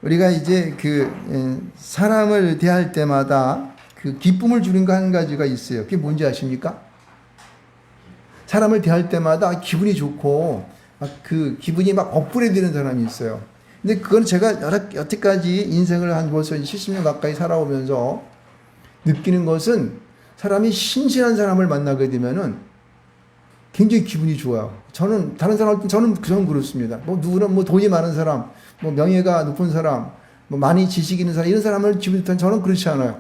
우리가 이제 사람을 대할 때마다 그 기쁨을 주는 거 한 가지가 있어요. 그게 뭔지 아십니까? 사람을 대할 때마다 기분이 좋고 그 기분이 막 업그레이드 되는 사람이 있어요. 근데 그건 제가 여태까지 인생을 한 벌써 70년 가까이 살아오면서 느끼는 것은 사람이 신실한 사람을 만나게 되면은 굉장히 기분이 좋아요. 저는 다른 사람 저는 그렇습니다. 뭐 누구는 뭐 돈이 많은 사람, 뭐 명예가 높은 사람, 뭐 많이 지식 있는 사람 이런 사람을 기분이 좋다. 저는 그렇지 않아요.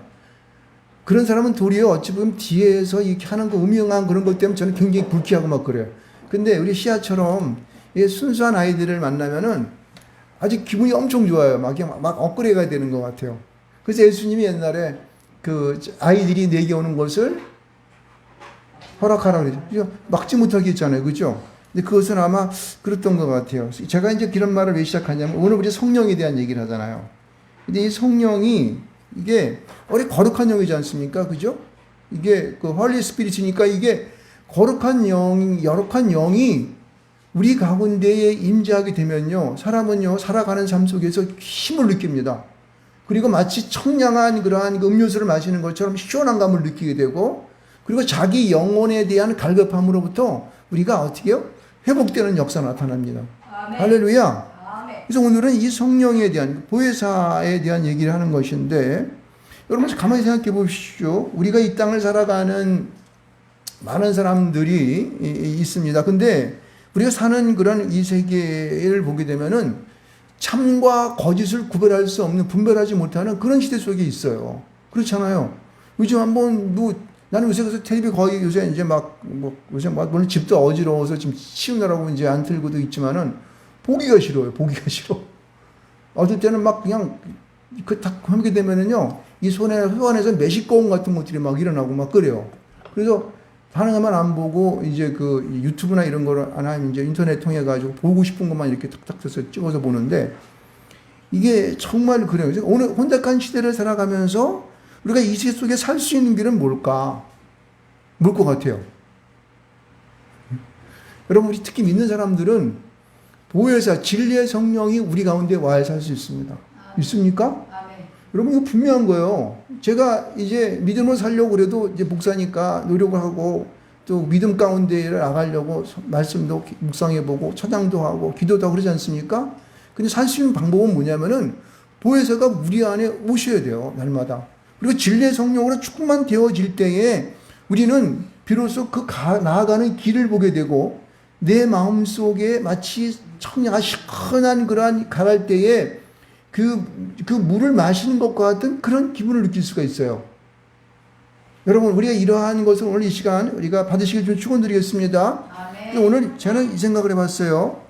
그런 사람은 도리어 어찌 보면 뒤에서 이렇게 하는 거 음흉한 그런 것 때문에 저는 굉장히 불쾌하고 막 그래요. 근데 우리 시아처럼 순수한 아이들을 만나면은 아주 기분이 엄청 좋아요. 막 업그레이드가 되는 것 같아요. 그래서 예수님이 옛날에 그 아이들이 내게 오는 것을 허락하라고 그러죠. 막지 못하게 했잖아요. 그죠? 근데 그것은 아마 그랬던 것 같아요. 제가 이제 그런 말을 왜 시작하냐면 오늘 우리 성령에 대한 얘기를 하잖아요. 근데 이 성령이 이게 우리 거룩한 영이지 않습니까? 그죠? 이게 그 홀리 스피릿이니까 이게 거룩한 영이 우리 가운데에 임재하게 되면요. 사람은요, 살아가는 삶 속에서 힘을 느낍니다. 그리고 마치 청량한 그러한 음료수를 마시는 것처럼 시원한 감을 느끼게 되고, 그리고 자기 영혼에 대한 갈급함으로부터 우리가 어떻게 해요? 회복되는 역사가 나타납니다. 아멘. 할렐루야. 아멘. 그래서 오늘은 이 성령에 대한, 보혜사에 대한 얘기를 하는 것인데, 여러분 가만히 생각해 보십시오. 우리가 이 땅을 살아가는 많은 사람들이 있습니다. 근데 우리가 사는 그런 이 세계를 보게 되면은 참과 거짓을 구별할 수 없는, 분별하지 못하는 그런 시대 속에 있어요. 그렇잖아요. 요즘 한번 나는 요새 그래서 텔레비 거의 요새 이제 요새 물론 집도 어지러워서 지금 치우느라고 이제 안 틀고도 있지만은 보기가 싫어요. 보기가 싫어. 어떨 때는 막 그냥 딱 하게 되면은요, 이 소안에서 매식거운 같은 것들이 막 일어나고 막 그래요. 그래서 가능하면 안 보고 이제 그 유튜브나 이런 거를 안 하면 이제 인터넷 통해 가지고 보고 싶은 것만 이렇게 탁탁 찍어서 보는데 이게 정말 그래요. 오늘 혼잡한 시대를 살아가면서 우리가 이 세계 속에 살 수 있는 길은 뭘까? 뭘 것 같아요? 여러분, 우리 특히 믿는 사람들은 보혜사, 진리의 성령이 우리 가운데 와야 살 수 있습니다. 있습니까? 여러분, 이거 분명한 거예요. 제가 이제 믿음으로 살려고 그래도 이제 목사니까 노력을 하고 또 믿음 가운데 나가려고 말씀도 묵상해보고 찬양도 하고 기도도 하고 그러지 않습니까? 근데 살 수 있는 방법은 뭐냐면은 보혜사가 우리 안에 오셔야 돼요. 날마다. 그리고 진리의 성령으로 충만 되어질 때에 우리는 비로소 나아가는 길을 보게 되고 내 마음 속에 마치 청량한 시원한 그러한 가랄 때에 그 물을 마시는 것과 같은 그런 기분을 느낄 수가 있어요. 여러분, 우리가 이러한 것을 오늘 이 시간 우리가 받으시길 좀 축원드리겠습니다. 오늘 저는 이 생각을 해봤어요.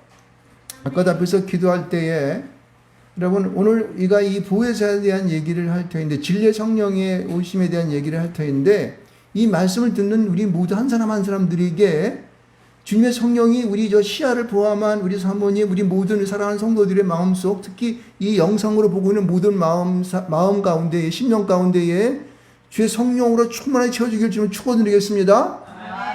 아까 앞에서 기도할 때에 여러분, 오늘 우리가 이 보혜사에 대한 얘기를 할 터인데, 진리의 성령의 오심에 대한 얘기를 할 터인데, 이 말씀을 듣는 우리 모두 한 사람 한 사람들에게 주님의 성령이 우리 시야를 포함한 우리 사모님, 우리 모든 사랑하는 성도들의 마음속, 특히 이 영상으로 보고 있는 모든 마음 가운데에, 심령 가운데에 주의 성령으로 충만하게 채워주길 좀 축원드리겠습니다.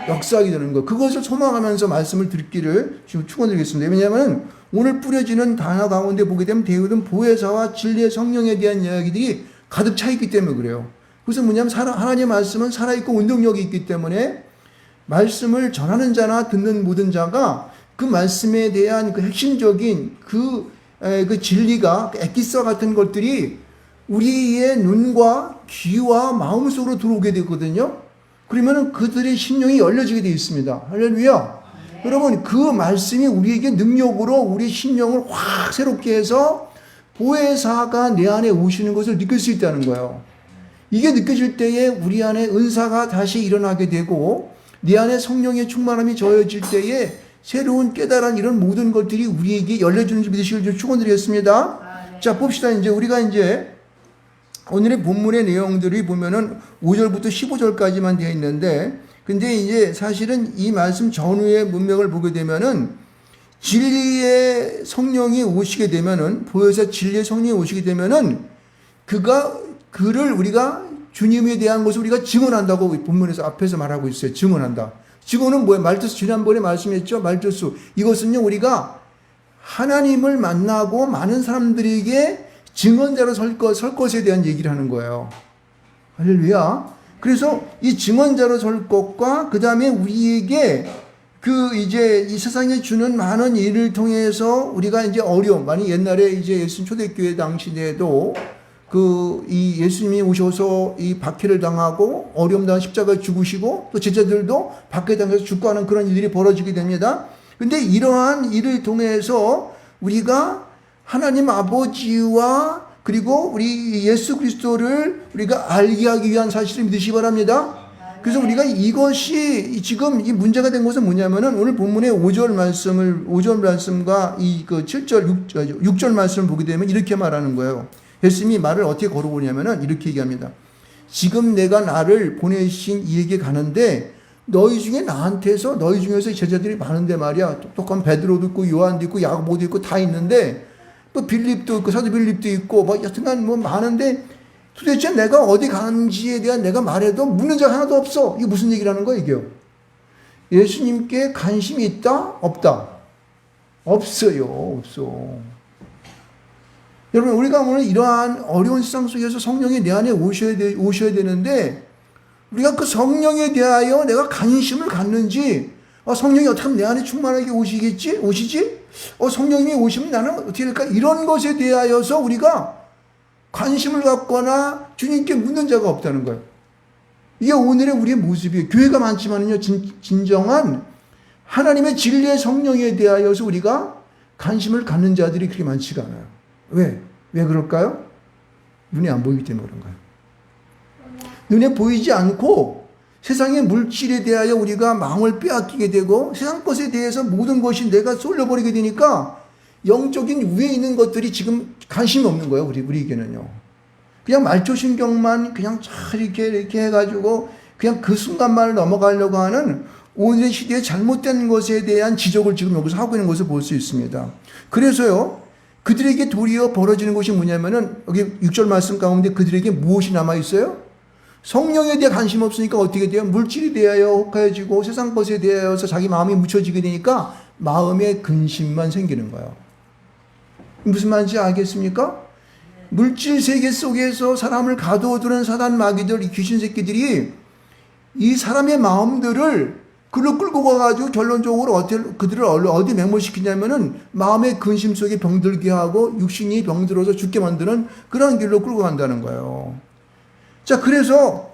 역사하게 되는 것. 그것을 소망하면서 말씀을 듣기를 지금 축원드리겠습니다. 왜냐하면 오늘 뿌려지는 단어 가운데 보게 되면 대부분 보혜사와 진리의 성령에 대한 이야기들이 가득 차 있기 때문에 그래요. 그래서 뭐냐면 하나님의 말씀은 살아있고 운동력이 있기 때문에 말씀을 전하는 자나 듣는 모든 자가 그 말씀에 대한 그 핵심적인 그 진리가 엑기스와 같은 것들이 우리의 눈과 귀와 마음 속으로 들어오게 되거든요. 그러면은 그들의 심령이 열려지게 되어 있습니다. 할렐루야. 네. 여러분, 그 말씀이 우리에게 능력으로 우리 심령을 확 새롭게 해서 보혜사가 내 안에 오시는 것을 느낄 수 있다는 거예요. 이게 느껴질 때에 우리 안에 은사가 다시 일어나게 되고 내 안에 성령의 충만함이 저어질 때에 새로운 깨달은 이런 모든 것들이 우리에게 열려주는 줄 믿으시길 좀 축원드리겠습니다. 네. 자, 봅시다. 이제 우리가 이제 오늘의 본문의 내용들이 보면은 5절부터 15절까지만 되어 있는데, 근데 이제 사실은 이 말씀 전후의 문맥을 보게 되면은 진리의 성령이 오시게 되면은, 보혜사 진리의 성령이 오시게 되면은 그를 우리가 주님에 대한 것을 우리가 증언한다고 본문에서 앞에서 말하고 있어요. 증언한다. 증언은 뭐예요? 말투수, 지난번에 말씀했죠? 말투수. 이것은요, 우리가 하나님을 만나고 많은 사람들에게 증언자로 설 것에 대한 얘기를 하는 거예요. 할렐루야. 그래서 이 증언자로 설 것과 그 다음에 우리에게 그 이제 이 세상에 주는 많은 일을 통해서 우리가 이제 어려움, 많이 옛날에 이제 예수님 초대교회 당시에도 그 이 예수님이 오셔서 이 박해를 당하고 어려움 당한 십자가에 죽으시고 또 제자들도 박해 당해서 죽고 하는 그런 일들이 벌어지게 됩니다. 근데 이러한 일을 통해서 우리가 하나님 아버지와 그리고 우리 예수 그리스도를 우리가 알게 하기 위한 사실을 믿으시기 바랍니다. 그래서 우리가 이것이 지금 이 문제가 된 것은 뭐냐면은 오늘 본문의 5절 말씀과 이 그 7절, 6절 말씀을 보게 되면 이렇게 말하는 거예요. 예수님이 말을 어떻게 걸어오냐면은 이렇게 얘기합니다. 지금 내가 나를 보내신 이에게 가는데 너희 중에서 제자들이 많은데 말이야. 똑똑한 베드로도 있고 요한도 있고 야고보도 있고 다 있는데 또 빌립도 있고 사도 빌립도 있고 뭐 여튼간 뭐 많은데 도대체 내가 어디 가는지에 대한 내가 말해도 묻는 자 하나도 없어. 이게 무슨 얘기라는 거야 이게요? 예수님께 관심이 있다? 없다? 없어요. 없어. 여러분 우리가 오늘 이러한 어려운 세상 속에서 성령이 내 안에 오셔야 되는데 우리가 그 성령에 대하여 내가 관심을 갖는지 성령이 어떻게 하면 내 안에 충만하게 오시지? 성령이 오시면 나는 어떻게 될까? 이런 것에 대하여서 우리가 관심을 갖거나 주님께 묻는 자가 없다는 거예요. 이게 오늘의 우리의 모습이에요. 교회가 많지만은요, 진정한 하나님의 진리의 성령에 대하여서 우리가 관심을 갖는 자들이 그렇게 많지가 않아요. 왜 그럴까요? 눈이 안 보이기 때문에 그런 거예요. 눈에 보이지 않고 세상의 물질에 대하여 우리가 마음을 빼앗기게 되고 세상 것에 대해서 모든 것이 내가 쏠려버리게 되니까 영적인 위에 있는 것들이 지금 관심이 없는 거예요. 우리에게는요. 그냥 말초신경만 그냥 잘 이렇게 해가지고 그냥 그 순간만을 넘어가려고 하는 오늘의 시대의 잘못된 것에 대한 지적을 지금 여기서 하고 있는 것을 볼 수 있습니다. 그래서요, 그들에게 도리어 벌어지는 것이 뭐냐면은 여기 6절 말씀 가운데 그들에게 무엇이 남아있어요? 성령에 대해 관심 없으니까 어떻게 돼요? 물질에 대하여 혹하여지고 세상 것에 대하여서 자기 마음이 묻혀지게 되니까 마음의 근심만 생기는 거예요. 무슨 말인지 알겠습니까? 물질 세계 속에서 사람을 가두어두는 사단 마귀들, 이 귀신 새끼들이 이 사람의 마음들을 글로 끌고 가가지고 결론적으로 그들을 어디 매몰시키냐면은 마음의 근심 속에 병들게 하고 육신이 병들어서 죽게 만드는 그런 길로 끌고 간다는 거예요. 자, 그래서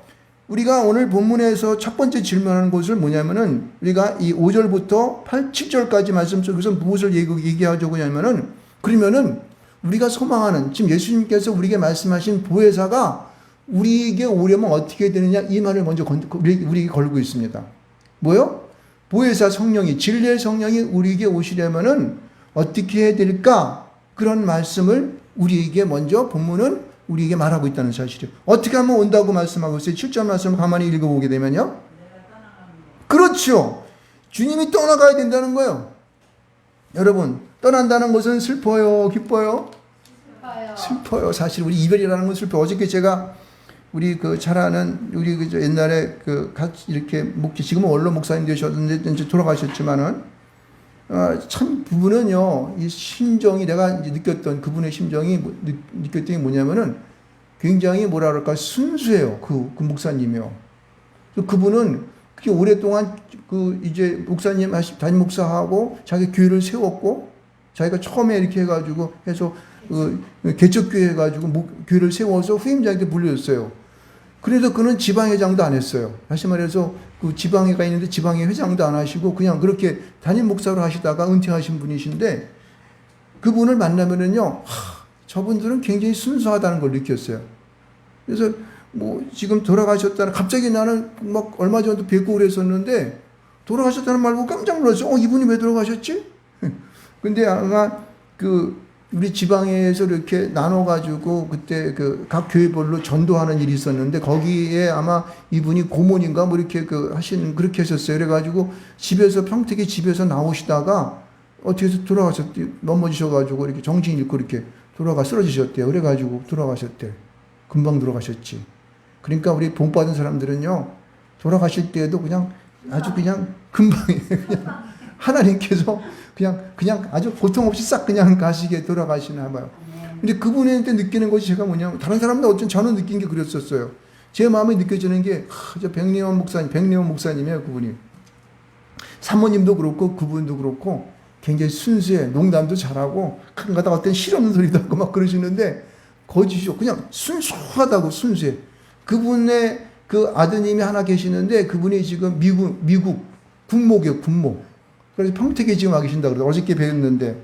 우리가 오늘 본문에서 첫 번째 질문하는 것을 뭐냐면은 우리가 이 5절부터 7절까지 말씀 속에서 무엇을 얘기하자고 하냐면은 그러면은 우리가 소망하는 지금 예수님께서 우리에게 말씀하신 보혜사가 우리에게 오려면 어떻게 되느냐 이 말을 먼저 우리에게 걸고 있습니다. 뭐요? 보혜사 성령이 진리의 성령이 우리에게 오시려면은 어떻게 해야 될까? 그런 말씀을 우리에게 먼저 본문은 우리에게 말하고 있다는 사실이에요. 어떻게 하면 온다고 말씀하고 있어요? 7절 말씀을 가만히 읽어보게 되면요. 그렇죠. 주님이 떠나가야 된다는 거예요. 여러분, 떠난다는 것은 슬퍼요? 기뻐요? 슬퍼요. 사실 우리 이별이라는 건 슬퍼요. 어저께 제가 우리 그 잘 아는 우리 그 옛날에 그 같이 이렇게 지금은 원로 목사님 되셨는데 이제 돌아가셨지만은 참 그분은요 이 심정이 내가 이제 느꼈던 그분의 심정이 느꼈던 게 뭐냐면은 굉장히 뭐라 그럴까 순수해요. 그 목사님이요. 그분은 그렇게 오랫동안 그 이제 목사님 담임 목사하고 자기 교회를 세웠고 자기가 처음에 이렇게 해가지고 해서 개척교회 해가지고 교회를 세워서 후임자한테 불렸어요. 그래서 그는 지방회장도 안 했어요. 다시 말해서 그 지방회가 있는데 지방회 회장도 안 하시고 그냥 그렇게 담임 목사로 하시다가 은퇴하신 분이신데 그분을 만나면은요, 저분들은 굉장히 순수하다는 걸 느꼈어요. 그래서 뭐 지금 돌아가셨다는 갑자기 나는 막 얼마 전에도 뵙고 그랬었는데 돌아가셨다는 말 보고 깜짝 놀랐어요. 이분이 왜 돌아가셨지? 근데 아마 우리 지방에서 이렇게 나눠가지고 그때 각 교회별로 전도하는 일이 있었는데 거기에 아마 이분이 고모인가 뭐 이렇게 그렇게 하셨어요. 그래가지고 평택에 집에서 나오시다가 어떻게 해서 넘어지셔가지고 이렇게 정신 잃고 이렇게 쓰러지셨대요. 그래가지고 돌아가셨대. 금방 돌아가셨지. 그러니까 우리 복 받은 사람들은요, 돌아가실 때에도 그냥 아주 그냥 금방이에요. 그냥 하나님께서 그냥 아주 고통 없이 싹 그냥 가시게 돌아가시나 봐요. 근데 그분한테 느끼는 것이 제가 뭐냐면 다른 사람들 어쩐 저는 느낀 게 그랬었어요. 제 마음에 느껴지는 게 저 백리원 목사님이에요. 그분이 사모님도 그렇고 그분도 그렇고 굉장히 순수해. 농담도 잘하고 가끔가다 어떤 실없는 소리도 하고 막 그러시는데 거짓이죠. 그냥 순수하다고 순수해. 그분의 그 아드님이 하나 계시는데 그분이 지금 미국 군목이에요. 군목. 그래서 평택에 지금 와 계신다 그러더라고요. 어저께 뵀는데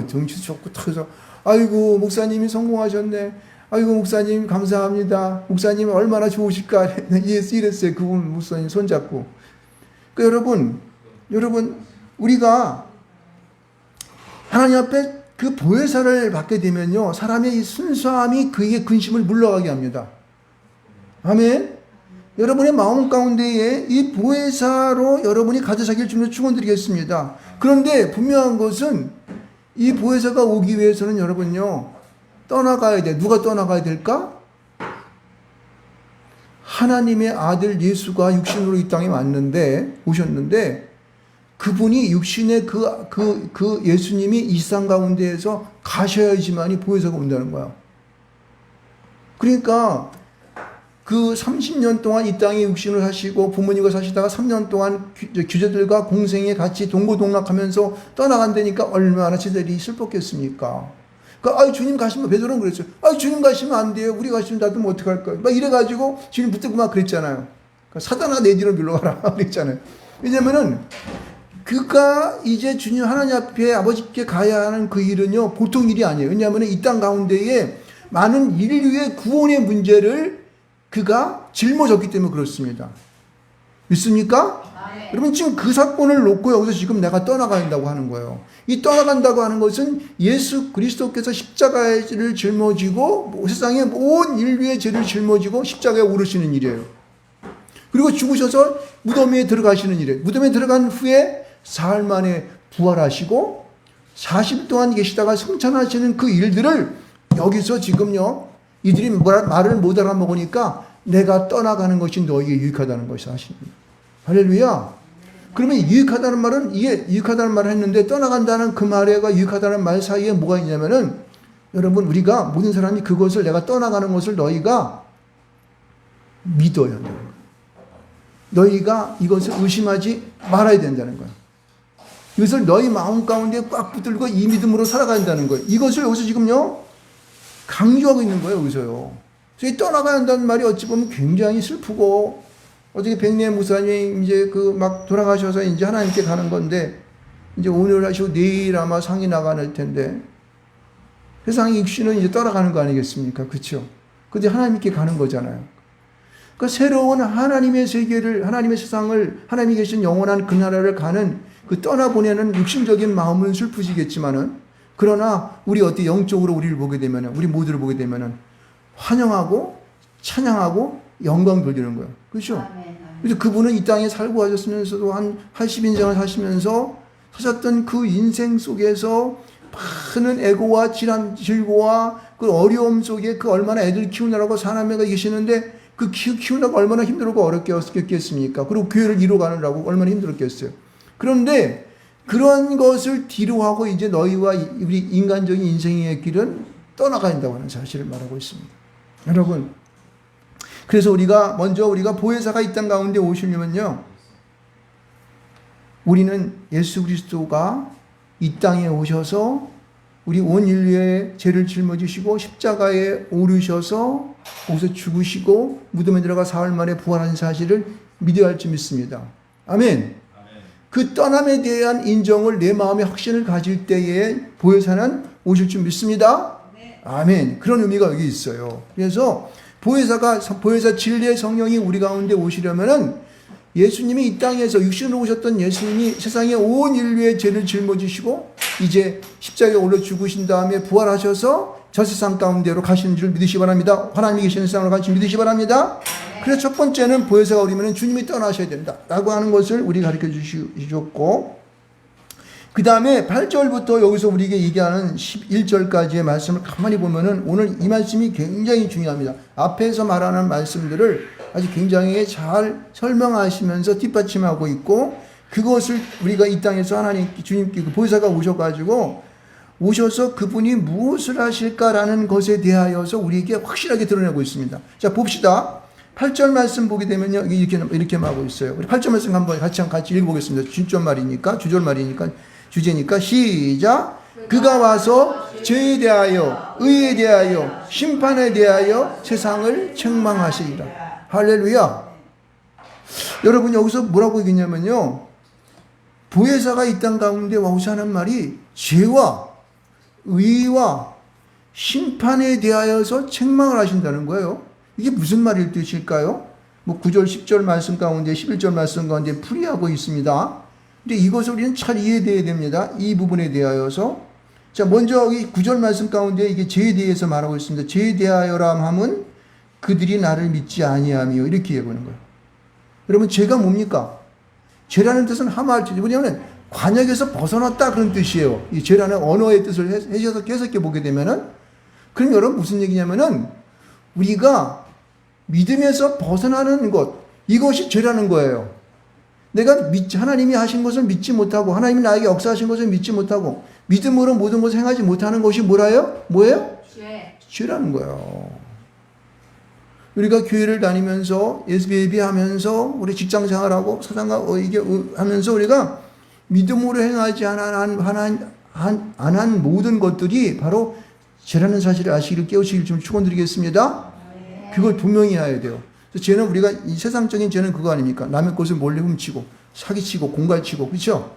덩치도 좋고 터져. 아이고 목사님이 성공하셨네. 아이고 목사님 감사합니다. 목사님 얼마나 좋으실까 이랬어요. 그분 목사님 손잡고. 그러니까 여러분 우리가 하나님 앞에 그 보혜사를 받게 되면요 사람의 이 순수함이 그에게 근심을 물러가게 합니다. 아멘. 여러분의 마음 가운데에 이 보혜사로 여러분이 가져사길 주님으로 축원드리겠습니다. 그런데 분명한 것은 이 보혜사가 오기 위해서는 여러분요 떠나가야 돼. 누가 떠나가야 될까? 하나님의 아들 예수가 육신으로 이 땅에 오셨는데 그분이 육신의 그 예수님이 이 세상 가운데에서 가셔야지만이 보혜사가 온다는 거야. 그러니까 그 30년 동안 이 땅에 육신을 사시고 부모님과 사시다가 3년 동안 규제들과 공생에 같이 동고동락하면서 떠나간다니까 얼마나 제자들이 슬펐겠습니까? 그러니까 주님 가시면 베드로는 그랬어요. 주님 가시면 안 돼요. 우리 가시면 놔두면 어떡할까요? 막 이래가지고 주님 붙들고 막 그랬잖아요. 그러니까 사단아 내 뒤로 물러가라 그랬잖아요. 왜냐면은 그가 이제 주님 하나님 앞에 아버지께 가야 하는 그 일은요 보통 일이 아니에요. 왜냐하면 이 땅 가운데에 많은 인류의 구원의 문제를 그가 짊어졌기 때문에 그렇습니다. 믿습니까? 네. 여러분 지금 그 사건을 놓고 여기서 지금 내가 떠나간다고 하는 거예요. 이 떠나간다고 하는 것은 예수 그리스도께서 십자가를 짊어지고 세상의 온 인류의 죄를 짊어지고 십자가에 오르시는 일이에요. 그리고 죽으셔서 무덤에 들어가시는 일이에요. 무덤에 들어간 후에 사흘 만에 부활하시고 40일 동안 계시다가 성찬하시는 그 일들을 여기서 지금요 이들이 말을 못 알아먹으니까 내가 떠나가는 것이 너에게 유익하다는 것이 하십니다. 할렐루야. 그러면 유익하다는 말은 이게 유익하다는 말을 했는데 떠나간다는 그 말과 유익하다는 말 사이에 뭐가 있냐면은 여러분 우리가 모든 사람이 그것을 내가 떠나가는 것을 너희가 믿어야 돼요. 너희가 이것을 의심하지 말아야 된다는 거예요. 이것을 너희 마음 가운데 꽉 붙들고 이 믿음으로 살아가야 한다는 거예요. 이것을 여기서 지금요 강조하고 있는 거예요. 여기서요. 그래서 떠나가야 한다는 말이 어찌 보면 굉장히 슬프고 어저께 백리의 목사님 이제 막 돌아가셔서 이제 하나님께 가는 건데 이제 오늘 하시고 내일 아마 상이 나가는 텐데 세상의 육신은 이제 떠나가는 거 아니겠습니까? 그렇죠? 근데 하나님께 가는 거잖아요. 그러니까 새로운 하나님의 세계를 하나님의 세상을 하나님이 계신 영원한 그 나라를 가는 그 떠나보내는 육신적인 마음은 슬프시겠지만은 그러나 우리 어떻게 영적으로 우리를 보게 되면은 우리 모두를 보게 되면은 환영하고 찬양하고 영광 돌리는 거예요. 그렇죠? 그래서 그분은 이 땅에 살고 하셨으면서도 한 80인생을 사시면서 사셨던 그 인생 속에서 많은 애고와 질고와 그 어려움 속에 그 얼마나 애들 키우느라고 사람애가 계시는데 그 키우느라고 얼마나 힘들고 어렵겠습니까? 그리고 교회를 이루어가느라고 얼마나 힘들었겠어요. 그런데 그런 것을 뒤로하고 이제 너희와 우리 인간적인 인생의 길은 떠나가야 한다고 하는 사실을 말하고 있습니다. 여러분, 그래서 우리가 보혜사가 이 땅 가운데 오시려면요, 우리는 예수 그리스도가 이 땅에 오셔서 우리 온 인류의 죄를 짊어지시고 십자가에 오르셔서 거기서 죽으시고 무덤에 들어가 사흘 만에 부활하신 사실을 믿어야 할 줄 믿습니다. 아멘. 그 떠남에 대한 인정을 내 마음에 확신을 가질 때에 보혜사는 오실 줄 믿습니다. 아멘. 그런 의미가 여기 있어요. 그래서 보혜사 진리의 성령이 우리 가운데 오시려면은 예수님이 이 땅에서 육신으로 오셨던 예수님이 세상의 온 인류의 죄를 짊어지시고 이제 십자가에 올려 죽으신 다음에 부활하셔서 저 세상 가운데로 가시는 줄 믿으시기 바랍니다. 하나님이 계시는 세상으로 가시는 줄 믿으시기 바랍니다. 그래서 첫 번째는 보혜사가 오려면 주님이 떠나셔야 된다 라고 하는 것을 우리 가르쳐 주셨고, 그 다음에 8절부터 여기서 우리에게 얘기하는 11절까지의 말씀을 가만히 보면은 오늘 이 말씀이 굉장히 중요합니다. 앞에서 말하는 말씀들을 아주 굉장히 잘 설명하시면서 뒷받침하고 있고, 그것을 우리가 이 땅에서 주님께 보혜사가 오셔가지고 오셔서 그분이 무엇을 하실까라는 것에 대하여서 우리에게 확실하게 드러내고 있습니다. 자, 봅시다. 8절 말씀 보게 되면요, 이렇게 말하고 있어요. 우리 8절 말씀 한번 같이 읽어보겠습니다. 주제니까. 시작. 그가 와서 죄에 대하여, 의에 대하여, 심판에 대하여 세상을 책망하시리라. 할렐루야. 여러분, 여기서 뭐라고 얘기했냐면요, 보혜사가 이 땅 가운데 와서 하는 말이 죄와 의와 심판에 대하여서 책망을 하신다는 거예요. 이게 무슨 말일 뜻일까요? 9절, 10절 말씀 가운데, 11절 말씀 가운데 풀이하고 있습니다. 근데 이것을 우리는 잘 이해해야 됩니다. 이 부분에 대하여서. 자, 먼저 이 9절 말씀 가운데 이게 죄에 대해서 말하고 있습니다. 죄에 대하여라 함은 그들이 나를 믿지 아니하며, 이렇게 해보는 거예요. 여러분, 죄가 뭡니까? 죄라는 뜻은 하마할 뜻이 뭐냐면 관역에서 벗어났다, 그런 뜻이에요. 이 죄라는 언어의 뜻을 해석해 보게 되면은, 그럼 여러분 무슨 얘기냐면은 우리가 믿음에서 벗어나는 것, 이것이 죄라는 거예요. 내가 하나님이 하신 것을 믿지 못하고, 하나님이 나에게 역사하신 것을 믿지 못하고, 믿음으로 모든 것을 행하지 못하는 것이 뭐예요? 죄라는 거예요. 우리가 교회를 다니면서 예배 하면서 우리 직장 생활하고 사상과 이게 하면서 우리가 믿음으로 행하지 않은 모든 것들이 바로 죄라는 사실을 아시기를 깨우치기를 좀 축원드리겠습니다. 그걸 분명히 해야 돼요. 죄는 우리가 이 세상적인 죄는 그거 아닙니까? 남의 것을 몰래 훔치고 사기치고 공갈치고, 그렇죠?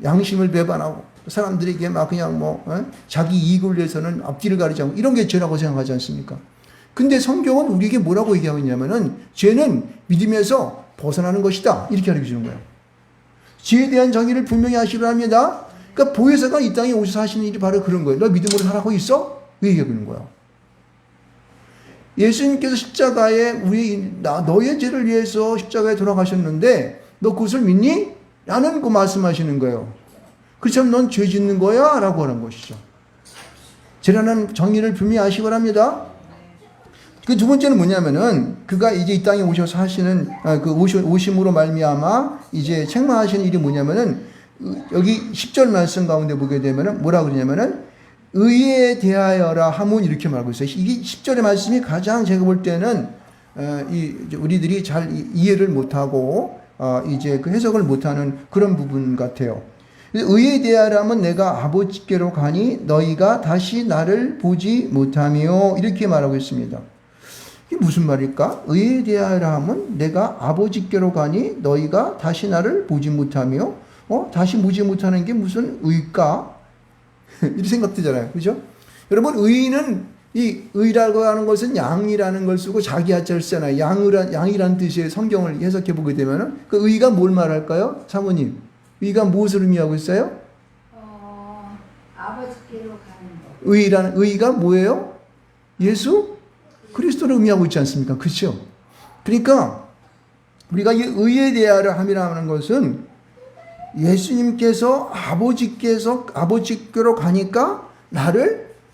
양심을 배반하고 사람들에게 막 그냥 자기 이익을 위해서는 앞뒤를 가리지 않고, 이런 게 죄라고 생각하지 않습니까? 근데 성경은 우리에게 뭐라고 얘기하고 있냐면은 죄는 믿음에서 벗어나는 것이다, 이렇게 가르쳐 주는 거예요. 죄에 대한 정의를 분명히 하시려 합니다. 그러니까 보혜사가 이 땅에 오셔서 하시는 일이 바로 그런 거예요. 너 믿음으로 살아가고 있어? 왜 얘기하고 있는 거야? 예수님께서 십자가에 너의 죄를 위해서 십자가에 돌아가셨는데 너 그것을 믿니? 라는 그 말씀하시는 거예요. 그렇다면 넌 죄 짓는 거야? 라고 하는 것이죠. 죄라는 정의를 분명히 아시기 바랍니다. 그 두 번째는 뭐냐면은 그가 이제 이 땅에 오셔서 하시는 그 오심으로 말미암아 이제 책망하시는 일이 뭐냐면은, 여기 10절 말씀 가운데 보게 되면은 뭐라 그러냐면은 의에 대하여라 하문, 이렇게 말하고 있어요. 이게 10절의 말씀이 가장 제가 볼 때는 우리들이 잘 이해를 못하고 이제 그 해석을 못하는 그런 부분 같아요. 의에 대하여라 하면 내가 아버지께로 가니 너희가 다시 나를 보지 못하며, 이렇게 말하고 있습니다. 이게 무슨 말일까? 의에 대하여라 하면 내가 아버지께로 가니 너희가 다시 나를 보지 못하며, 다시 보지 못하는 게 무슨 의일까? 이런 생각 들잖아요. 그죠? 여러분, 의는, 이 의라고 하는 것은 양이라는 걸 쓰고 자기 하자를 쓰잖아요. 양이라는 뜻의 성경을 해석해 보게 되면은 그 의가 뭘 말할까요? 사모님, 의가 무엇을 의미하고 있어요? 아버지께로 가는 것. 의가 뭐예요? 예수 그리스도를 의미하고 있지 않습니까? 그렇죠? 그러니까 우리가 이 의에 대하여 함이라는 것은 예수님께서 아버지께로 가니까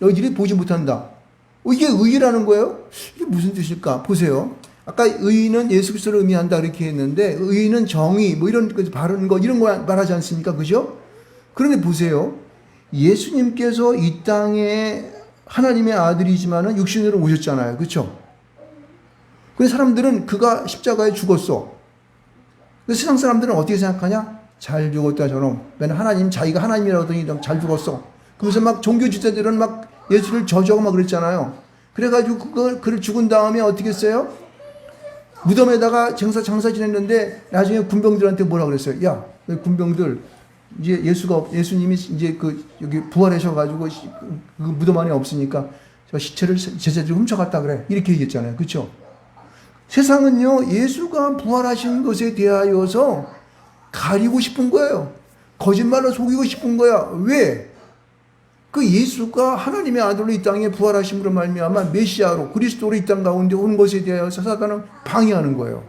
너희들이 보지 못한다. 이게 의라는 거예요? 이게 무슨 뜻일까? 보세요. 아까 의는 예수 그리스도를 의미한다 이렇게 했는데, 의는 정의 이런 바른 거 이런 거 말하지 않습니까? 그죠? 그런데 보세요. 예수님께서 이 땅에 하나님의 아들이지만은 육신으로 오셨잖아요. 그렇죠? 근데 사람들은 그가 십자가에 죽었어. 세상 사람들은 어떻게 생각하냐? 잘 죽었다 저놈. 맨날 자기가 하나님이라고 하더니 잘 죽었어. 그러면서 막 종교 지도자들은 막 예수를 저주하고 막 그랬잖아요. 그래가지고 그를 죽은 다음에 어떻게 했어요? 무덤에다가 장사 지냈는데 나중에 군병들한테 뭐라 그랬어요? 야, 군병들, 이제 예수님이 이제 여기 부활하셔가지고 그 무덤 안에 없으니까 저 시체를 제자들이 훔쳐갔다 그래. 이렇게 얘기했잖아요. 그렇죠? 세상은요, 예수가 부활하신 것에 대하여서 가리고 싶은 거예요. 거짓말로 속이고 싶은 거야. 왜? 그 예수가 하나님의 아들로 이 땅에 부활하심으로 말미암아 메시아로 그리스도로 이 땅 가운데 온 것에 대하여서 사단은 방해하는 거예요.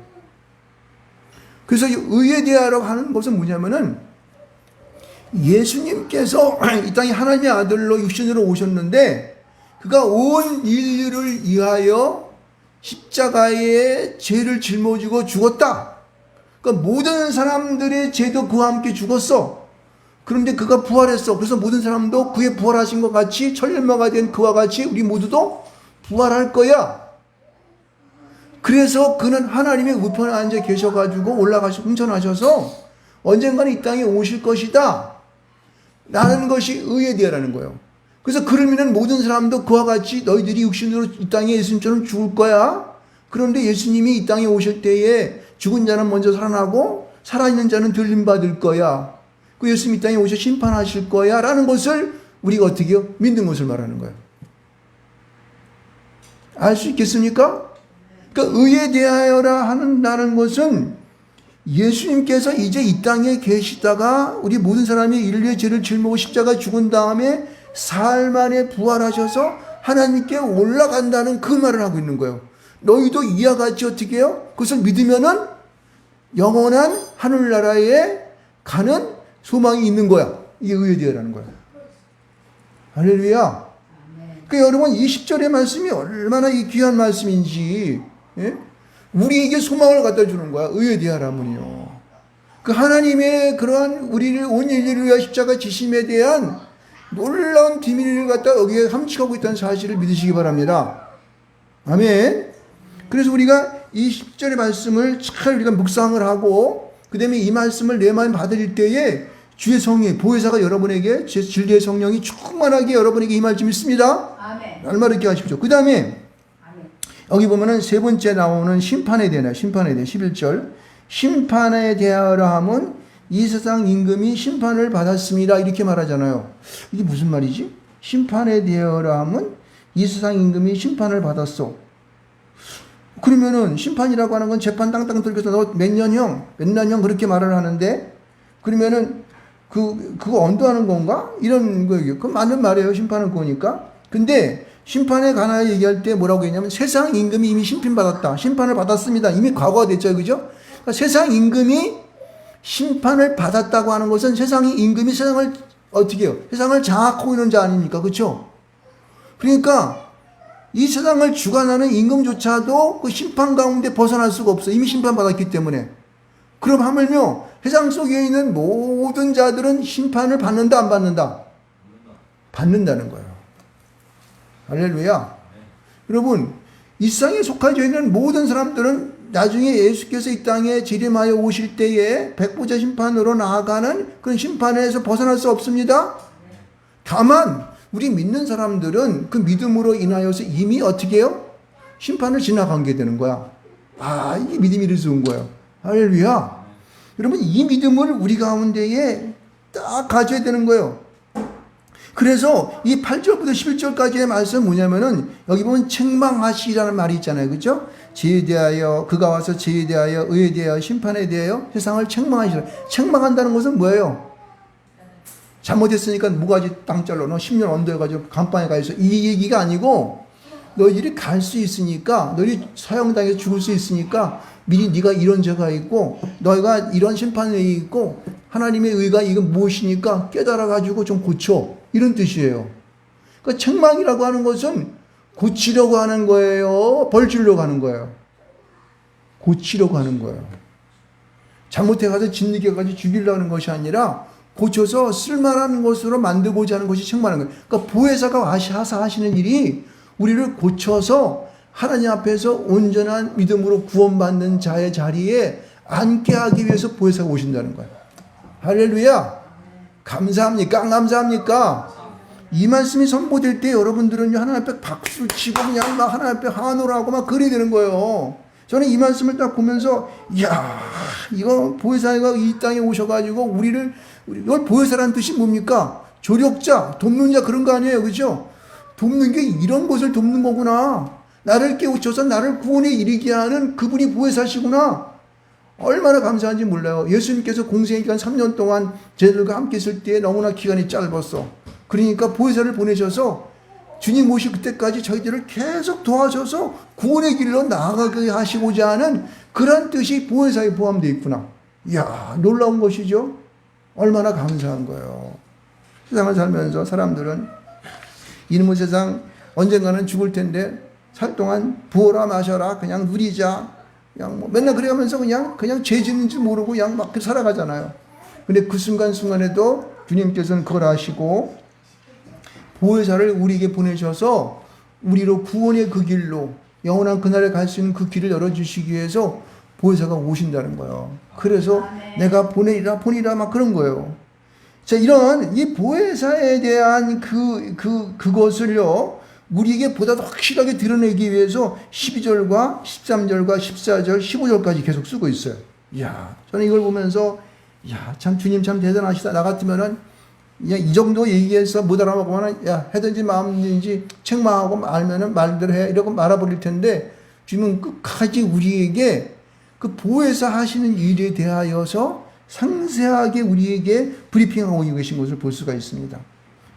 그래서 의에 대하여 하는 것은 뭐냐면은 예수님께서 이 땅에 하나님의 아들로 육신으로 오셨는데 그가 온 인류를 위하여 십자가에 죄를 짊어지고 죽었다. 그러니까 모든 사람들의 죄도 그와 함께 죽었어. 그런데 그가 부활했어. 그래서 모든 사람도 그의 부활하신 것 같이 천년마가 된 그와 같이 우리 모두도 부활할 거야. 그래서 그는 하나님의 우편에 앉아 계셔가지고 올라가시고 승천하셔서 언젠가는 이 땅에 오실 것이다 라는 것이 의에 대하라는 거예요. 그래서 그를 믿는 모든 사람도 그와 같이 너희들이 육신으로 이 땅에 예수님처럼 죽을 거야. 그런데 예수님이 이 땅에 오실 때에 죽은 자는 먼저 살아나고 살아있는 자는 들림받을 거야. 그 예수님 이 땅에 오셔 심판하실 거야 라는 것을 우리가 어떻게 해요? 믿는 것을 말하는 거예요. 알 수 있겠습니까? 그러니까 의에 대하여라 한다는 것은 예수님께서 이제 이 땅에 계시다가 우리 모든 사람이 인류의 죄를 짊어지고 십자가 죽은 다음에 사흘 만에 부활하셔서 하나님께 올라간다는 그 말을 하고 있는 거예요. 너희도 이와 같이 어떻게 해요? 그것을 믿으면은 영원한 하늘나라에 가는 소망이 있는 거야. 이게 의에 대하라는 거야. 할렐루야. 그러니까 여러분 이 10절의 말씀이 얼마나 이 귀한 말씀인지, 예? 우리에게 소망을 갖다 주는 거야. 의에 대하라면요. 그 하나님의 그러한 우리를 온 인류를 위하여 십자가 지심에 대한 놀라운 비밀을 갖다 여기에 함축하고 있다는 사실을 믿으시기 바랍니다. 아멘. 그래서 우리가 이 10절의 말씀을 잘 우리가 묵상을 하고 그 다음에 이 말씀을 내 마음에 받을 때에 주의 성령, 보혜사가 여러분에게 진리의 성령이 충만하게 여러분에게 임할 줄 믿습니다. 아멘. 얼마나 이렇게 하십시오. 그 다음에 여기 보면은 세 번째 나오는 심판에 대하여 11절. 심판에 대하여 함은 이 세상 임금이 심판을 받았습니다. 이렇게 말하잖아요. 이게 무슨 말이지? 심판에 대하여 함은 이 세상 임금이 심판을 받았어. 그러면은 심판이라고 하는 건 재판 땅땅 들켜서 너 몇 년형 그렇게 말을 하는데 그러면은 그거 언도하는 건가? 이런 거예요. 그 맞는 말이에요. 심판은 그거니까. 근데 심판에 관하여 얘기할 때 뭐라고 했냐면 세상 임금이 이미 심판받았다. 심판을 받았습니다. 이미 과거가 됐죠. 그죠? 그러니까 세상 임금이 심판을 받았다고 하는 것은 세상이 임금이 세상을 어떻게 해요? 세상을 장악하고 있는 자 아닙니까? 그렇죠? 그러니까 이 세상을 주관하는 임금조차도 그 심판 가운데 벗어날 수가 없어. 이미 심판받았기 때문에. 그럼 하물며 세상 속에 있는 모든 자들은 심판을 받는다 안 받는다? 받는다는 거예요. 할렐루야. 여러분 이 세상에 속하여 있는 모든 사람들은 나중에 예수께서 이 땅에 재림하여 오실 때에 백보자 심판으로 나아가는 그런 심판에서 벗어날 수 없습니다. 다만 우리 믿는 사람들은 그 믿음으로 인하여서 이미 어떻게 해요? 심판을 지나가게 되는 거야. 아, 이게 믿음이 이래서 온 거예요. 할렐루야. 여러분 이 믿음을 우리 가운데에 딱 가져야 되는 거예요. 그래서 이 8절부터 11절까지의 말씀은 뭐냐면은 여기 보면 책망하시라는 말이 있잖아요. 그죠? 죄에 대하여 그가 와서 죄에 대하여 의에 대하여 심판에 대하여 세상을 책망하시라. 책망한다는 것은 뭐예요? 잘못했으니까 무가지 땅 잘라 너 10년 언도해가지고 감방에 가 있어. 이 얘기가 아니고 너희들이 갈 수 있으니까 너희들이 사형당해서 죽을 수 있으니까 미리 네가 이런 죄가 있고 너희가 이런 심판이 있고 하나님의 의가 이건 무엇이니까 깨달아가지고 좀 고쳐. 이런 뜻이에요. 그러니까 책망이라고 하는 것은 고치려고 하는 거예요? 벌 주려고 하는 거예요? 고치려고 하는 거예요. 잘못해가지고 짓누겨가지고 죽이려고 하는 것이 아니라 고쳐서 쓸만한 것으로 만들고자 하는 것이 책망하는 거예요. 그러니까 보혜사가 하시는 일이 우리를 고쳐서 하나님 앞에서 온전한 믿음으로 구원받는 자의 자리에 앉게 하기 위해서 보혜사가 오신다는 거예요. 할렐루야. 감사합니까? 안 감사합니까? 이 말씀이 선포될 때 여러분들은 하나님 앞에 박수 치고 그냥 막 하나님 앞에 환호를 하고 막 그래야 되는 거예요. 저는 이 말씀을 딱 보면서 이야 이거 보혜사가 이 땅에 오셔가지고 우리를 보혜사라는 뜻이 뭡니까? 조력자, 돕는 자 그런 거 아니에요. 그죠? 돕는 게 이런 것을 돕는 거구나. 나를 깨우쳐서 나를 구원에 이르게 하는 그분이 보혜사시구나. 얼마나 감사한지 몰라요. 예수님께서 공생의 기간 3년 동안 저희들과 함께 있을 때 너무나 기간이 짧았어. 그러니까 보혜사를 보내셔서 주님 오실 그때까지 저희들을 계속 도와줘서 구원의 길로 나아가게 하시고자 하는 그런 뜻이 보혜사에 포함되어 있구나. 이야, 놀라운 것이죠. 얼마나 감사한 거예요. 세상을 살면서 사람들은 이놈의 세상 언젠가는 죽을 텐데 살 동안 부어라 마셔라 그냥 누리자 그냥 뭐 맨날 그래가면서 그냥 죄 짓는 줄 모르고 그냥 막 살아가잖아요. 근데 그 순간순간에도 주님께서는 그걸 아시고 보혜사를 우리에게 보내셔서 우리로 구원의 그 길로 영원한 그날에 갈 수 있는 그 길을 열어주시기 위해서 보혜사가 오신다는 거예요. 그래서 내가 보내리라 막 그런 거예요. 자, 이런 이 보혜사에 대한 그것을요, 우리에게 보다 더 확실하게 드러내기 위해서 12절과 13절과 14절, 15절까지 계속 쓰고 있어요. 이야, 저는 이걸 보면서, 야, 참 주님 참 대단하시다. 나 같으면은, 야, 이 정도 얘기해서 못 알아먹으면, 야, 해든지 마음든지 책망하고 알면은 말대로 해. 이러고 말아버릴 텐데, 주님은 끝까지 우리에게 그 보혜사 하시는 일에 대하여서 상세하게 우리에게 브리핑하고 계신 것을 볼 수가 있습니다.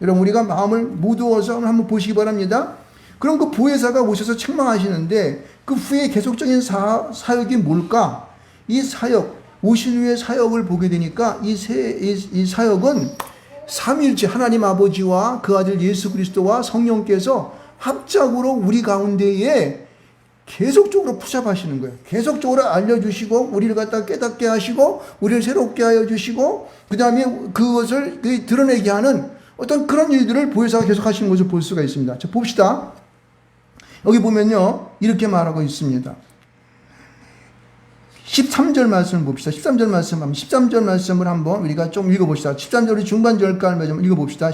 여러분, 우리가 마음을 모두어서 한번 보시기 바랍니다. 그럼 그 보혜사가 오셔서 책망하시는데 그 후에 계속적인 사역이 뭘까? 이 사역, 오신 후의 사역을 보게 되니까 이 사역은 삼위일체 하나님 아버지와 그 아들 예수 그리스도와 성령께서 합작으로 우리 가운데에 계속적으로 푸잡하시는 거예요. 계속적으로 알려주시고 우리를 갖다 깨닫게 하시고 우리를 새롭게 하여 주시고 그 다음에 그것을 드러내게 하는 어떤 그런 일들을 보혜사가 계속 하시는 것을 볼 수가 있습니다. 자, 봅시다. 여기 보면요, 이렇게 말하고 있습니다. 13절 말씀을 봅시다. 13절 말씀을 한번 우리가 좀 읽어봅시다. 13절의 중반절까지 좀 읽어봅시다.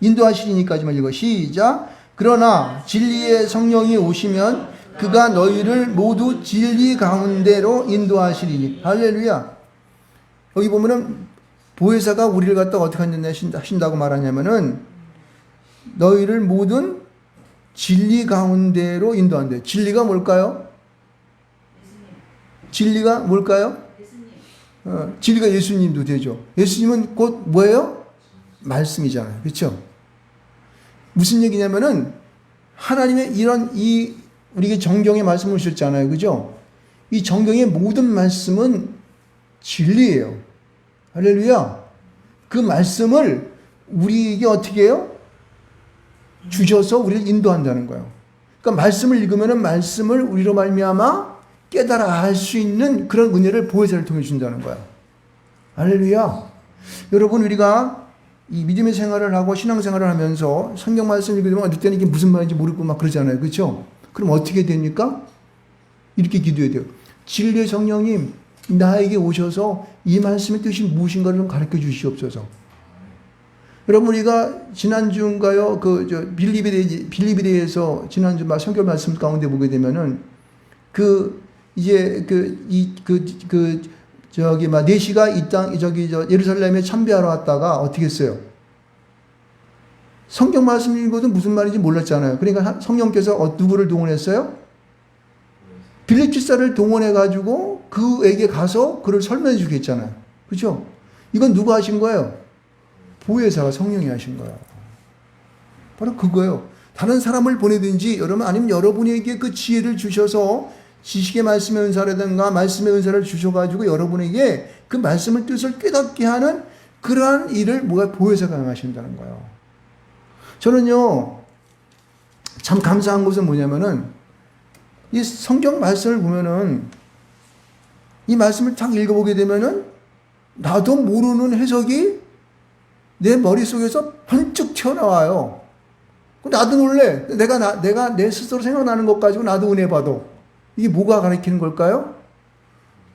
인도하시리니까지만 읽어. 시작. 그러나 진리의 성령이 오시면 그가 너희를 모두 진리 가운데로 인도하시리니. 할렐루야. 여기 보면은 보혜사가 우리를 갖다가 어떻게 하신다고 말하냐면은 너희를 모든 진리 가운데로 인도한대. 진리가 뭘까요? 진리가 뭘까요? 진리가 예수님도 되죠. 예수님은 곧 뭐예요? 말씀이잖아요. 그렇죠? 무슨 얘기냐면은 하나님의 이런 우리에게 정경의 말씀을 주셨잖아요. 그죠? 이 정경의 모든 말씀은 진리예요. 할렐루야. 그 말씀을 우리에게 어떻게 해요? 주셔서 우리를 인도한다는 거예요. 그러니까 말씀을 읽으면은 말씀을 우리로 말미암아 깨달아 알 수 있는 그런 은혜를 보혜사를 통해 준다는 거예요. 할렐루야. 여러분, 우리가 이 믿음의 생활을 하고 신앙생활을 하면서 성경 말씀 읽으면 어떨 때는 이게 무슨 말인지 모르고 막 그러잖아요. 그렇죠? 그럼 어떻게 됩니까? 이렇게 기도해야 돼요. 진리의 성령님, 나에게 오셔서 이 말씀의 뜻이 무엇인가를 좀 가르쳐 주시옵소서. 여러분, 우리가 지난주인가요? 빌립비대에서 지난주 성경 말씀 가운데 보게 되면은 내시가 이 땅, 예루살렘에 참배하러 왔다가 어떻게 했어요? 성경 말씀 읽어도 무슨 말인지 몰랐잖아요. 그러니까 성령께서 누구를 동원했어요? 빌립 집사를 동원해가지고 그에게 가서 그를 설명해 주게 했잖아요. 그죠? 이건 누가 하신 거예요? 보혜사가 성령이 하신 거예요. 바로 그거예요. 다른 사람을 보내든지 여러분 아니면 여러분에게 그 지혜를 주셔서 지식의 말씀의 은사라든가 말씀의 은사를 주셔가지고 여러분에게 그 말씀의 뜻을 깨닫게 하는 그러한 일을 보혜사가 하신다는 거예요. 저는요, 참 감사한 것은 뭐냐면은 이 성경 말씀을 보면은 이 말씀을 딱 읽어보게 되면은 나도 모르는 해석이 내 머릿속에서 번쩍 튀어나와요. 나도 몰래 내가 내 스스로 생각나는 것 가지고 나도 은혜 받아. 이게 뭐가 가르치는 걸까요?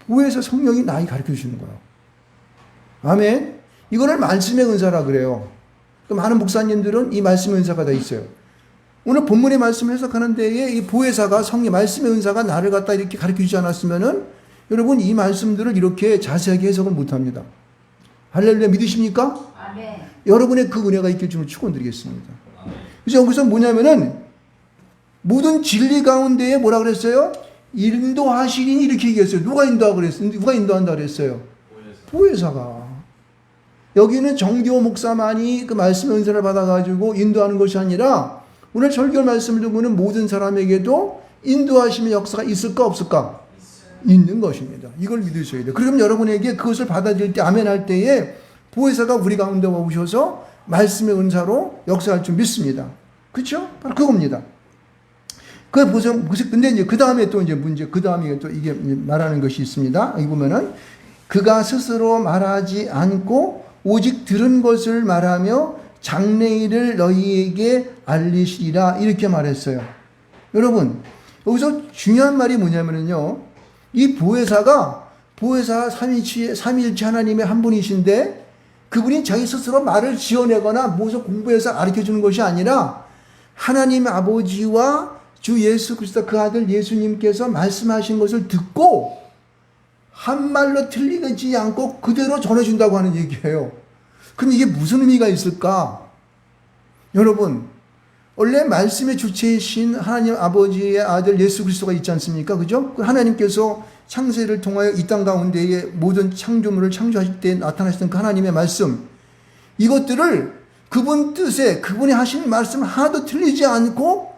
보혜사 성령이 나에게 가르쳐 주시는 거예요. 아멘. 이거를 말씀의 은사라 그래요. 많은 목사님들은 이 말씀의 은사가 다 있어요. 오늘 본문의 말씀을 해석하는 데에 이 보혜사가 말씀의 은사가 나를 갖다 이렇게 가르쳐 주지 않았으면은 여러분 이 말씀들을 이렇게 자세하게 해석을 못 합니다. 할렐루야, 믿으십니까? 아멘. 여러분의 그 은혜가 있길 주로 축원드리겠습니다. 그래서 여기서 뭐냐면은 모든 진리 가운데에 뭐라 그랬어요? 인도하시리니 이렇게 얘기했어요. 누가 인도한다 그랬어요? 보혜사가. 여기는 정기호 목사만이 그 말씀의 은사를 받아가지고 인도하는 것이 아니라 오늘 절규 말씀을 듣고는 모든 사람에게도 인도하심의 역사가 있을까 없을까? 있는 것입니다. 이걸 믿으셔야 돼요. 그럼 여러분에게 그것을 받아들일 때 아멘 할 때에 보혜사가 우리 가운데 오셔서 말씀의 은사로 역사할 줄 믿습니다. 그렇죠? 바로 그겁니다. 근데 이제 그 다음에 또 이제 그 다음에 또 이게 말하는 것이 있습니다. 여기 보면은 그가 스스로 말하지 않고 오직 들은 것을 말하며 장래일을 너희에게 알리시리라 이렇게 말했어요. 여러분 여기서 중요한 말이 뭐냐면요, 이 보혜사가 삼위일체 하나님의 한 분이신데 그분이 자기 스스로 말을 지어내거나 무엇을 공부해서 가르쳐주는 것이 아니라 하나님 아버지와 주 예수 그리스도 그 아들 예수님께서 말씀하신 것을 듣고 한 말로 틀리지 않고 그대로 전해준다고 하는 얘기예요. 그럼 이게 무슨 의미가 있을까? 여러분, 원래 말씀의 주체이신 하나님 아버지의 아들 예수 그리스도가 있지 않습니까? 그죠? 하나님께서 창세를 통하여 이 땅 가운데에 모든 창조물을 창조하실 때 나타나셨던 그 하나님의 말씀, 이것들을 그분 뜻에 그분이 하신 말씀 하나도 틀리지 않고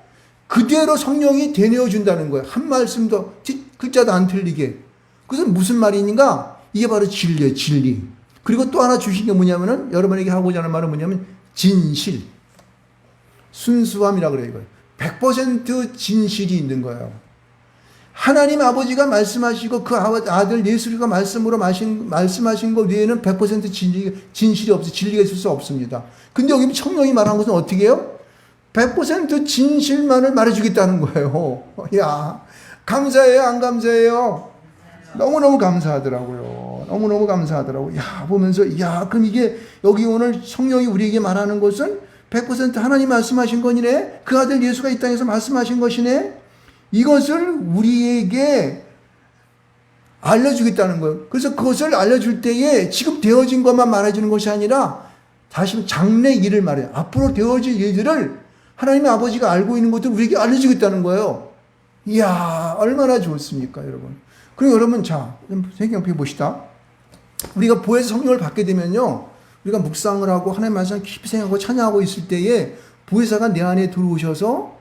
그대로 성령이 되뇌어 준다는 거예요. 한 말씀도 글자도 안 틀리게. 그것은 무슨 말인가? 이게 바로 진리예요, 진리. 그리고 또 하나 주신 게 뭐냐면은, 여러분에게 하고자 하는 말은 뭐냐면 진실, 순수함이라고 그래요. 이걸 100% 진실이 있는 거예요. 하나님 아버지가 말씀하시고 그 아들 예수가 말씀으로 말씀하신 것 외에는 100% 진실이 없어요. 진리가 있을 수 없습니다. 근데 여기 성령이 말한 것은 어떻게 해요? 100% 진실만을 말해주겠다는 거예요. 야, 감사해요, 안 감사해요? 너무너무 감사하더라고요. 너무너무 감사하더라고요. 야, 보면서, 야, 그럼 이게 여기 오늘 성령이 우리에게 말하는 것은 100% 하나님 말씀하신 거니네? 그 아들 예수가 이 땅에서 말씀하신 것이네? 이것을 우리에게 알려주겠다는 거예요. 그래서 그것을 알려줄 때에 지금 되어진 것만 말해주는 것이 아니라 다시 장래 일을 말해요. 앞으로 되어질 일들을 하나님의 아버지가 알고 있는 것들을 우리에게 알려주겠다는 거예요. 이야, 얼마나 좋습니까, 여러분. 그리고 여러분, 자, 성경에 보시다. 우리가 보혜사 성령을 받게 되면요, 우리가 묵상을 하고 하나님 말씀을 깊이 생각하고 찬양하고 있을 때에 보혜사가 내 안에 들어오셔서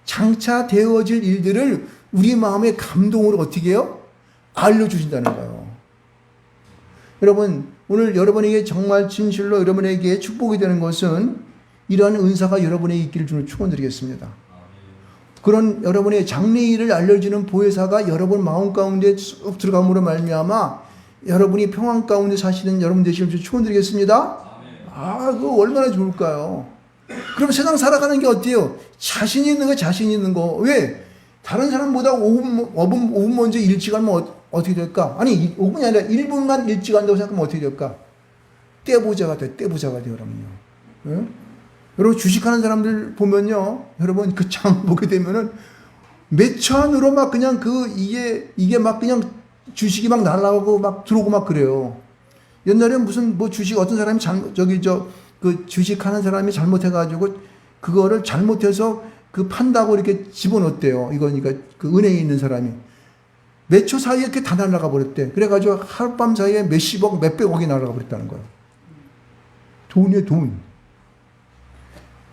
장차 되어질 일들을 우리 마음의 감동으로 어떻게 해요? 알려주신다는 거예요. 여러분, 오늘 여러분에게 정말 진실로 여러분에게 축복이 되는 것은 이러한 은사가 여러분에게 있기를 주는 축원드리겠습니다. 그런 여러분의 장래일을 알려주는 보혜사가 여러분 마음 가운데 쭉 들어감으로 말미암아 여러분이 평안 가운데 사시는 여러분 되시길 주 축원드리겠습니다. 아, 그거 얼마나 좋을까요? 그럼 세상 살아가는 게 어때요? 자신 있는 거, 자신 있는 거. 왜? 다른 사람보다 5분 먼저 일찍 하면 어떻게 될까? 아니, 5분이 아니라 1분만 일찍 한다고 생각하면 어떻게 될까? 떼부자가 돼, 떼부자가 돼요, 여러분요. 네? 여러분, 주식하는 사람들 보면요, 여러분, 그 장 보게 되면은 몇 초 안으로 막 그냥 이게 막 그냥 주식이 막 날아가고 막 들어오고 막 그래요. 옛날에 무슨 뭐 주식 어떤 사람이 그 주식하는 사람이 잘못해가지고 그거를 잘못해서 그 판다고 이렇게 집어넣었대요. 이거니까 그 은행에 있는 사람이 몇 초 사이에 이렇게 다 날아가 버렸대. 그래가지고 하룻밤 사이에 몇십억, 몇백억이 날아가 버렸다는 거예요. 돈이에요, 돈.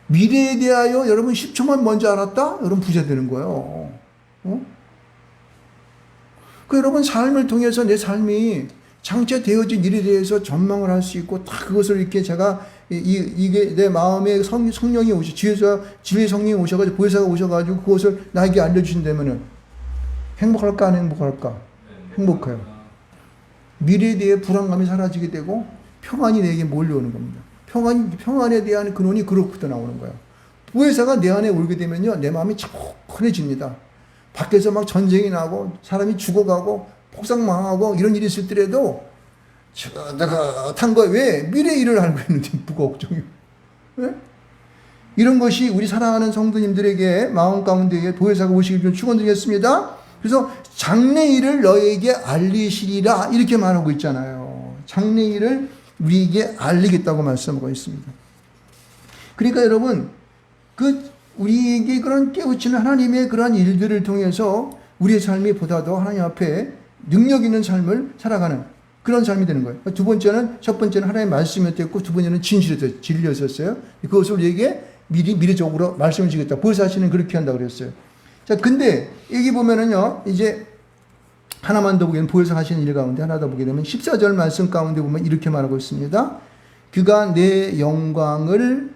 미래에 대하여 여러분 10초만 먼저 알았다? 여러분 부자 되는 거예요. 그 여러분 삶을 통해서 내 삶이 장차 되어진 일에 대해서 전망을 할 수 있고 다 그것을 이렇게 제가 이게 내 마음에 성령이 지혜의 성령이 오셔가지고 보혜사가 오셔가지고 그것을 나에게 알려주신다면은 행복할까 안 행복할까? 행복해요. 미래에 대해 불안감이 사라지게 되고 평안이 내게 몰려오는 겁니다. 평안에 대한 근원이 그로부터 나오는 거예요. 보혜사가 내 안에 올게 되면요, 내 마음이 차분해집니다. 밖에서 막 전쟁이 나고 사람이 죽어가고 폭삭망하고 이런 일이 있을 때라도 따뜻한 거예요. 왜? 미래 일을 알고 있는데 뭐가 걱정이에요. 왜? 이런 것이 우리 사랑하는 성도님들에게 마음 가운데에 보혜사가 오시길 좀 축원드리겠습니다. 그래서 장래일을 너에게 알리시리라 이렇게 말하고 있잖아요. 장래일을 우리에게 알리겠다고 말씀하고 있습니다. 그러니까 여러분, 우리에게 그런 깨우치는 하나님의 그러한 일들을 통해서 우리의 삶이 보다 더 하나님 앞에 능력 있는 삶을 살아가는 그런 삶이 되는 거예요. 첫 번째는 하나님의 말씀이었고, 두 번째는 진리였었어요. 그것을 우리에게 미래적으로 말씀을 주겠다. 보혜사시는 그렇게 한다고 그랬어요. 자, 근데 여기 보면은요, 이제 하나만 더 보게 되면 보혜사 하시는 일 가운데 하나 더 보게 되면 14절 말씀 가운데 보면 이렇게 말하고 있습니다. 그가 내 영광을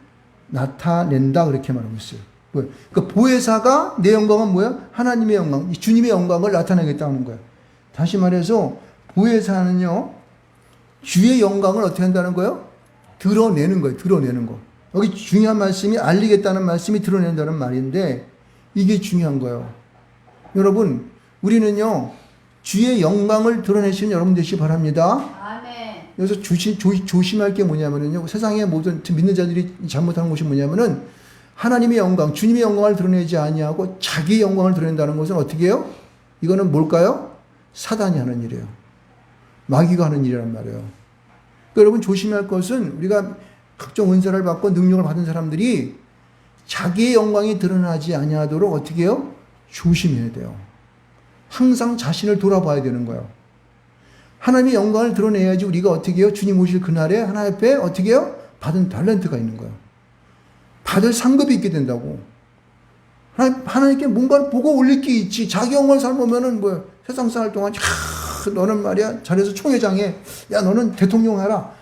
나타낸다 그렇게 말하고 있어요. 그러니까 보혜사가 내 영광은 뭐야? 하나님의 영광, 주님의 영광을 나타내겠다 하는 거예요. 다시 말해서 보혜사는요, 주의 영광을 어떻게 한다는 거예요? 드러내는 거예요. 드러내는 거. 여기 중요한 말씀이 알리겠다는 말씀이 드러낸다는 말인데 이게 중요한 거예요. 여러분, 우리는요, 주의 영광을 드러내시는 여러분 되시기 바랍니다. 아멘. 여기서 조심할 게 뭐냐면요, 세상의 모든 믿는 자들이 잘못하는 것이 뭐냐면은 하나님의 영광, 주님의 영광을 드러내지 아니하고 자기의 영광을 드러낸다는 것은 어떻게 해요? 이거는 뭘까요? 사단이 하는 일이에요. 마귀가 하는 일이란 말이에요. 그러니까 여러분 조심할 것은 우리가 각종 은사를 받고 능력을 받은 사람들이 자기의 영광이 드러나지 아니하도록 어떻게 해요? 조심해야 돼요. 항상 자신을 돌아봐야 되는 거예요. 하나님의 영광을 드러내야지 우리가 어떻게 해요? 주님 오실 그날에 하나님 앞에 어떻게 해요? 받은 탤런트가 있는 거예요. 받을 상급이 있게 된다고. 하나님께 뭔가를 보고 올릴 게 있지. 자기 영광을 살보면은 뭐 세상 살 동안 너는 말이야 잘해서 총회장에 야 너는 대통령 해라.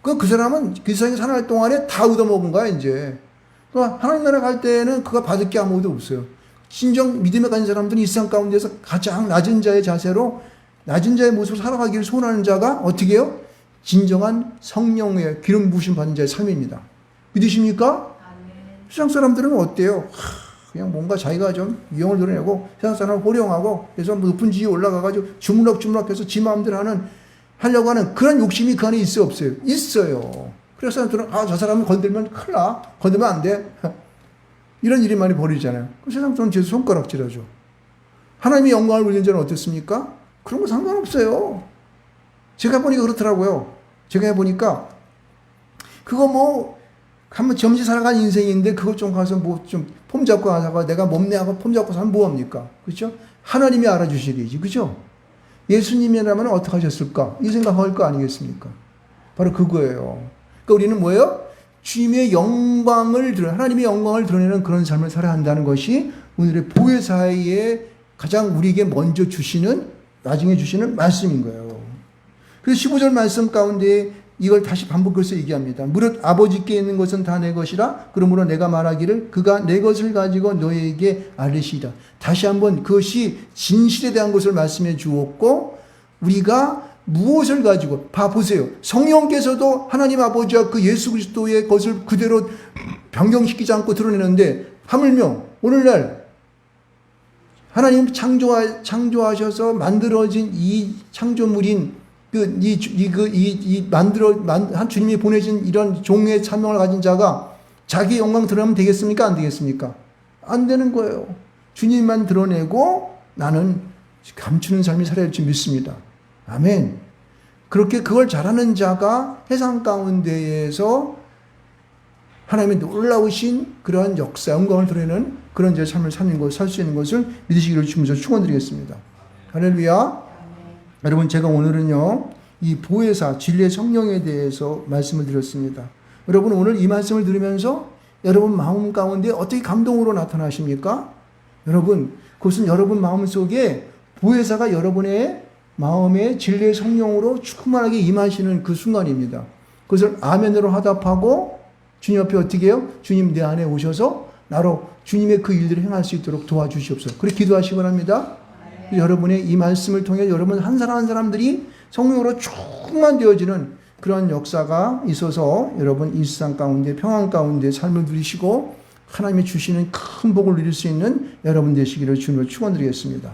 그 사람은 그 세상에 사는 동안에 다 얻어먹은 거야 이제. 그러니까 하나님 나라 갈 때는 그가 받을 게 아무것도 없어요. 진정 믿음에 가진 사람들은 이 세상 가운데서 가장 낮은 자의 자세로 낮은 자의 모습으로 살아가기를 소원하는 자가 어떻게 해요? 진정한 성령의 기름 부으심 받는 자의 삶입니다. 믿으십니까? 세상 사람들은 어때요? 그냥 뭔가 자기가 좀 위험을 드러내고 세상 사람을 호령하고 그래서 높은 지위에 올라가가지고 주물럭주물럭해서 지 마음대로 하려고 하는 그런 욕심이 그 안에 있어요? 없어요? 있어요. 그래서 사람들은 저 사람을 건들면 큰일 나. 건들면 안 돼. 이런 일이 많이 벌어지잖아요. 세상 사람은 죄수 손가락질하죠. 하나님의 영광을 울리는 자는 어떻습니까? 그런 거 상관없어요. 제가 보니까 그렇더라고요. 제가 해보니까 그거 뭐 한번 점지 살아간 인생인데 그것 좀 가서 뭐 좀 폼 잡고 하다가 내가 몸내하고 폼 잡고 사면 뭐합니까? 그렇죠? 하나님이 알아주시리지. 그죠? 예수님이라면 어떻게 하셨을까? 이 생각할 거 아니겠습니까? 바로 그거예요. 그러니까 우리는 뭐예요? 주님의 영광을 하나님의 영광을 드러내는 그런 삶을 살아야 한다는 것이 오늘의 보혜사의 가장 우리에게 먼저 주시는 나중에 주시는 말씀인 거예요. 그래서 15절 말씀 가운데 이걸 다시 반복해서 얘기합니다. 무릇 아버지께 있는 것은 다 내 것이라 그러므로 내가 말하기를 그가 내 것을 가지고 너에게 알리시리라. 다시 한번 그것이 진실에 대한 것을 말씀해 주었고 우리가 무엇을 가지고 보세요. 성령께서도 하나님 아버지와 그 예수 그리스도의 것을 그대로 변경시키지 않고 드러내는데 하물며 오늘날 하나님 창조하셔서 만들어진 이 창조물인 주님이 보내신 이런 종의 사명을 가진 자가 자기 영광 드러내면 되겠습니까? 안 되겠습니까? 안 되는 거예요. 주님만 드러내고 나는 감추는 삶이 살아야 할지 믿습니다. 아멘. 그렇게 그걸 잘하는 자가 세상 가운데에서 하나님의 놀라우신 그러한 역사, 영광을 드러내는 그런 자의 삶을 살 수 있는 것을 믿으시기를 주님으로 축원드리겠습니다. 할렐루야. 여러분 제가 오늘은요 이 보혜사 진리의 성령에 대해서 말씀을 드렸습니다. 여러분 오늘 이 말씀을 들으면서 여러분 마음 가운데 어떻게 감동으로 나타나십니까? 여러분 그것은 여러분 마음 속에 보혜사가 여러분의 마음에 진리의 성령으로 충만하게 임하시는 그 순간입니다. 그것을 아멘으로 화답하고 주님 앞에 어떻게 해요? 주님 내 안에 오셔서 나로 주님의 그 일들을 행할 수 있도록 도와주시옵소서. 그렇게 기도하시기 바랍니다. 여러분의 이 말씀을 통해 여러분 한 사람 한 사람들이 성령으로 충만되어지는 그런 역사가 있어서 여러분 이 세상 가운데 평안 가운데 삶을 누리시고 하나님이 주시는 큰 복을 누릴 수 있는 여러분 되시기를 주님으로 축원드리겠습니다.